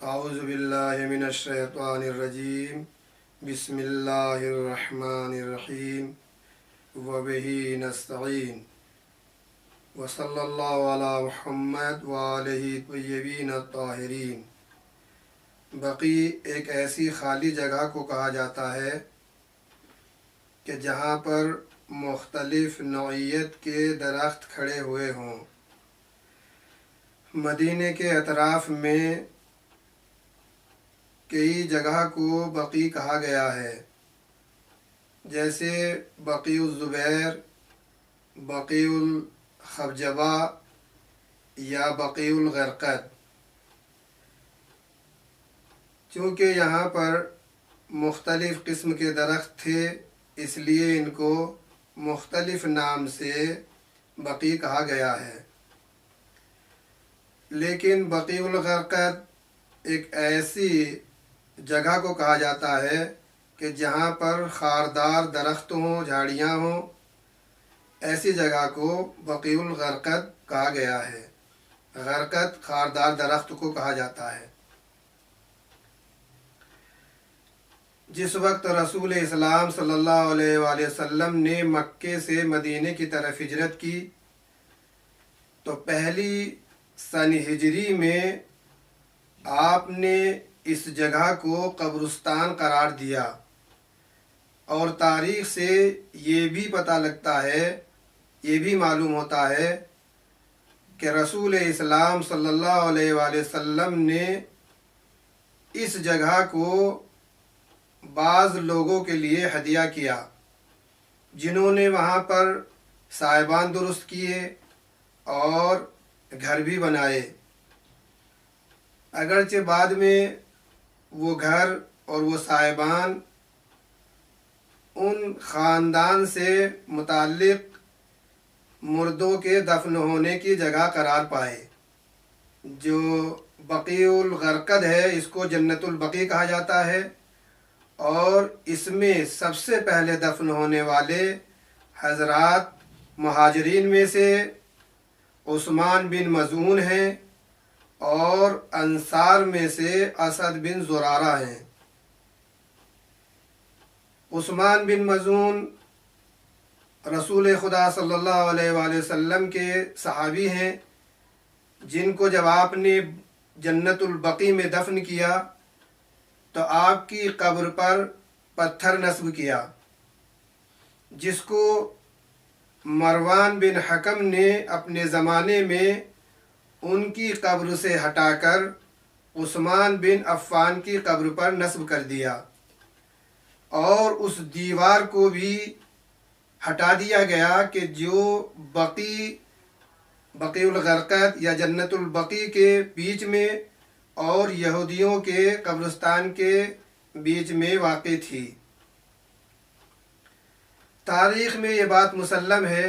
اعوذ باللہ من الشیطان الرجیم بسم اللہ الرحمن الرحیم وبہ نستعین وصلی اللہ علی محمد وآلہ طیبین الطاہرین۔ بقیع ایک ایسی خالی جگہ کو کہا جاتا ہے کہ جہاں پر مختلف نوعیت کے درخت کھڑے ہوئے ہوں۔ مدینے کے اطراف میں کئی جگہ کو بقیع کہا گیا ہے، جیسے بقیع الزبیر، بقیع الخبجبہ یا بقیع الغرقد۔ چونکہ یہاں پر مختلف قسم کے درخت تھے، اس لیے ان کو مختلف نام سے بقیع کہا گیا ہے۔ لیکن بقیع الغرقد ایک ایسی جگہ کو کہا جاتا ہے کہ جہاں پر خاردار درخت ہوں، جھاڑیاں ہوں، ایسی جگہ کو بقیع الغرقد کہا گیا ہے۔ غرقد خاردار درخت کو کہا جاتا ہے۔ جس وقت رسول اسلام صلی اللہ علیہ وآلہ وسلم نے مکے سے مدینے کی طرف ہجرت کی تو پہلی سن ہجری میں آپ نے اس جگہ کو قبرستان قرار دیا، اور تاریخ سے یہ بھی پتہ لگتا ہے، یہ بھی معلوم ہوتا ہے کہ رسول اسلام صلی اللہ علیہ وآلہ وسلم نے اس جگہ کو بعض لوگوں کے لیے ہدیہ کیا، جنہوں نے وہاں پر سائبان درست کیے اور گھر بھی بنائے۔ اگرچہ بعد میں وہ گھر اور وہ سائبان ان خاندان سے متعلق مردوں کے دفن ہونے کی جگہ قرار پائے۔ جو بقیع الغرقد ہے، اس کو جنت البقیع کہا جاتا ہے، اور اس میں سب سے پہلے دفن ہونے والے حضرات مہاجرین میں سے عثمان بن مظعون ہیں، اور انصار میں سے اسد بن زرارہ ہیں۔ عثمان بن مظعون رسول خدا صلی اللہ علیہ وآلہ وسلم کے صحابی ہیں، جن کو جب آپ نے جنت البقیع میں دفن کیا تو آپ کی قبر پر پتھر نصب کیا، جس کو مروان بن حکم نے اپنے زمانے میں ان کی قبر سے ہٹا کر عثمان بن عفان کی قبر پر نصب کر دیا، اور اس دیوار کو بھی ہٹا دیا گیا کہ جو بقیع الغرقد یا جنت البقیع کے بیچ میں اور یہودیوں کے قبرستان کے بیچ میں واقع تھی۔ تاریخ میں یہ بات مسلم ہے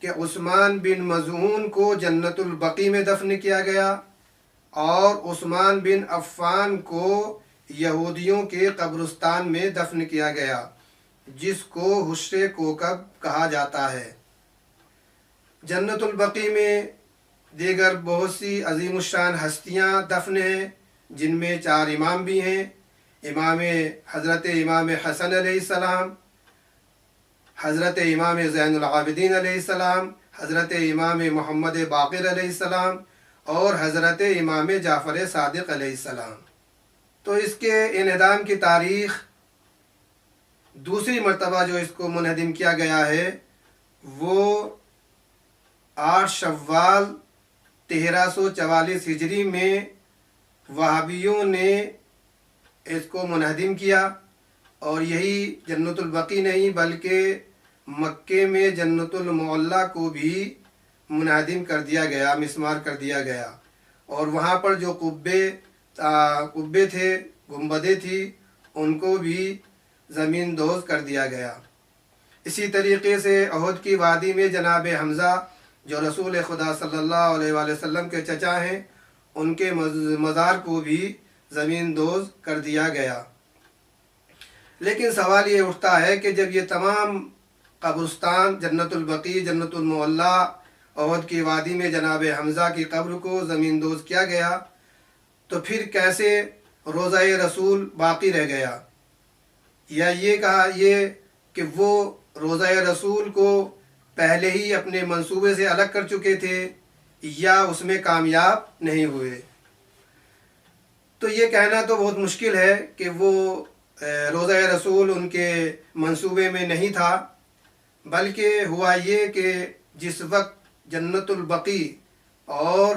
کہ عثمان بن مظعون کو جنت البقیع میں دفن کیا گیا، اور عثمان بن عفان کو یہودیوں کے قبرستان میں دفن کیا گیا، جس کو حشر کوکب کہا جاتا ہے۔ جنت البقیع میں دیگر بہت سی عظیم الشان ہستیاں دفن ہیں، جن میں 4 امام بھی ہیں۔ حضرت امام حسن علیہ السلام، حضرت امام زین العابدین علیہ السلام، حضرت امام محمد باقر علیہ السلام، اور حضرت امام جعفر صادق علیہ السلام۔ تو اس کے انہدام کی تاریخ دوسری مرتبہ جو اس کو منہدم کیا گیا ہے وہ 8 شوال 1344 ہجری میں وہابیوں نے اس کو منہدم کیا، اور یہی جنت البقیع نہیں بلکہ مکے میں جنت المعلیٰ کو بھی منہدم کر دیا گیا، مسمار کر دیا گیا، اور وہاں پر جو قبے تھے، گنبدیں تھی، ان کو بھی زمین دوز کر دیا گیا۔ اسی طریقے سے احد کی وادی میں جناب حمزہ جو رسول خدا صلی اللہ علیہ وآلہ وسلم کے چچا ہیں، ان کے مزار کو بھی زمین دوز کر دیا گیا۔ لیکن سوال یہ اٹھتا ہے کہ جب یہ تمام قبرستان جنت البقیع، جنت المعلیٰ، احد کی وادی میں جناب حمزہ کی قبر کو زمین دوز کیا گیا، تو پھر کیسے روزہ رسول باقی رہ گیا؟ یا یہ کہا یہ کہ وہ روزہ رسول کو پہلے ہی اپنے منصوبے سے الگ کر چکے تھے یا اس میں کامیاب نہیں ہوئے؟ تو یہ کہنا تو بہت مشکل ہے کہ وہ روزہ رسول ان کے منصوبے میں نہیں تھا، بلکہ ہوا یہ کہ جس وقت جنت البقیع اور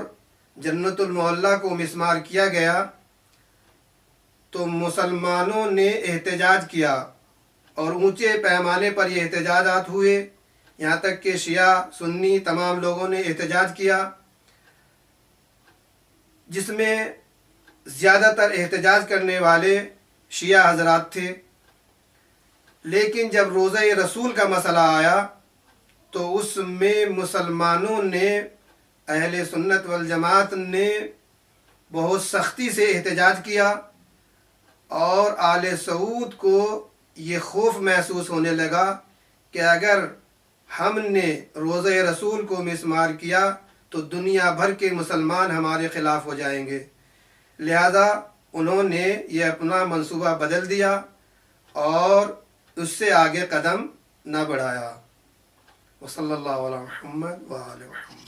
جنت المعلیٰ کو مسمار کیا گیا تو مسلمانوں نے احتجاج کیا اور اونچے پیمانے پر یہ احتجاجات ہوئے، یہاں تک کہ شیعہ سنی تمام لوگوں نے احتجاج کیا، جس میں زیادہ تر احتجاج کرنے والے شیعہ حضرات تھے۔ لیکن جب روزہ رسول کا مسئلہ آیا تو اس میں مسلمانوں نے، اہل سنت والجماعت نے بہت سختی سے احتجاج کیا، اور آل سعود کو یہ خوف محسوس ہونے لگا کہ اگر ہم نے روزہ رسول کو مسمار کیا تو دنیا بھر کے مسلمان ہمارے خلاف ہو جائیں گے، لہذا انہوں نے یہ اپنا منصوبہ بدل دیا اور اس سے آگے قدم نہ بڑھایا۔ وصلی اللہ علی محمد وآل محمد۔